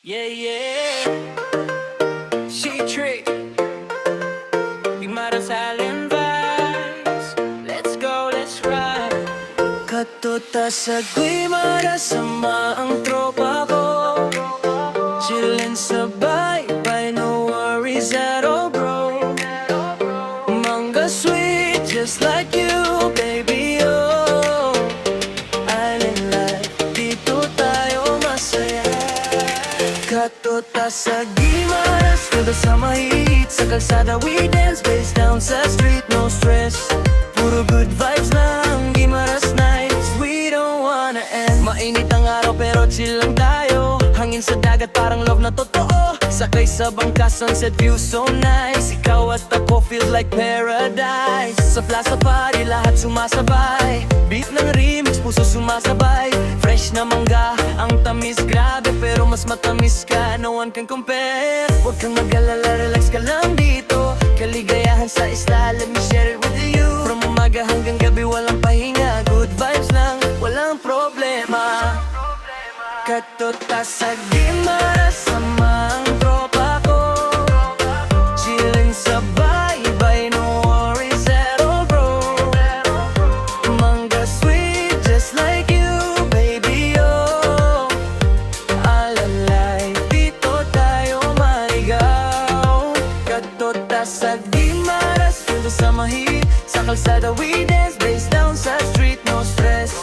Yeah, yeah. She trick. We might as silent vibes. Let's go, let's ride. Katuta sa guimara, sama ang tropa ko. Chillin' sa bye-bye, no worries at all, bro. Manga sweet, just like you, baby, oh. Island life, dito tayo masaya. Katuta sa Gimaras, todo sa mahit. Sa kalsada we dance, face down sa street, no stress. Puro good vibes lang, Gimaras nights, we don't wanna end. Mainit ang araw pero chill lang tayo. Hangin sa dagat parang love na totoo. Sakay sa bangka, sunset view so nice. Ikaw at ako feels like paradise. Sa plaza party lahat sumasabay. Beat ng remix, puso sumasabay. Fresh na mangga, ang tamis grabe. Pero mas matamis ka, no one can compare. Huwag kang mag-alala, relax ka lang dito. Kaligayahan sa isla, let me share it with you. From umaga hanggang gabi walang pahinga. Good vibes lang, walang problema. Katuta sa Gimaras, sama ang tropa ko. Chillin' sa bye-bye, no worries at all, bro. Manga sweet, just like you, baby, oh. Alalay, dito tayo maligaw. Katuta sa Gimaras, dito sa mahit. Sa kalsada we dance, face down sa street, no stress.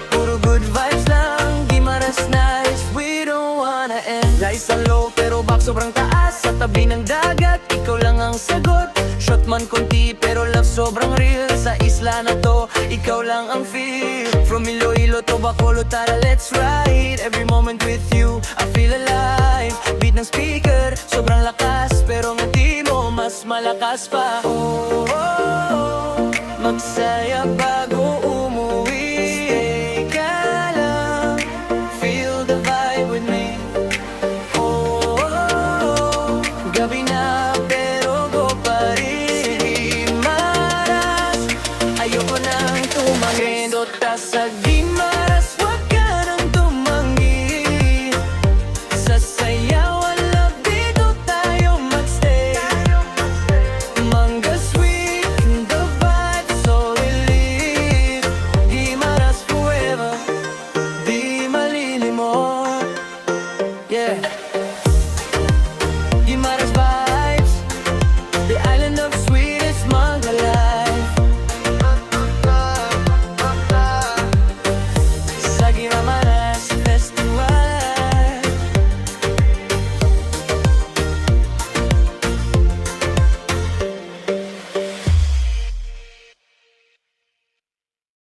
Puro good vibes lang, Gimaras nice, we don't wanna end. Rise ang low pero back sobrang taas. Sa tabi ng dagat, ikaw lang ang sagot. Shot man konti pero love sobrang real. Sa isla na to, ikaw lang ang feel. From Iloilo to Bacolod, tara let's ride. Every moment with you, I feel alive. Beat ng speaker, sobrang lakas. Pero ngiti mo, mas malakas pa. Oh, oh, oh. Magsaya bago umuwi. Stay ka lang, feel the vibe with me. Oh, oh, oh. Gabi na pero go pa rin. Gimaras, ayoko nang tumanggi. Katuta sa Gimaras, wag ka nang tumanggi. Sa sayawan love, dito tayo magstay. Manga sweet, in the vibe, so relief. Gimaras forever, di malilimot. Yeah.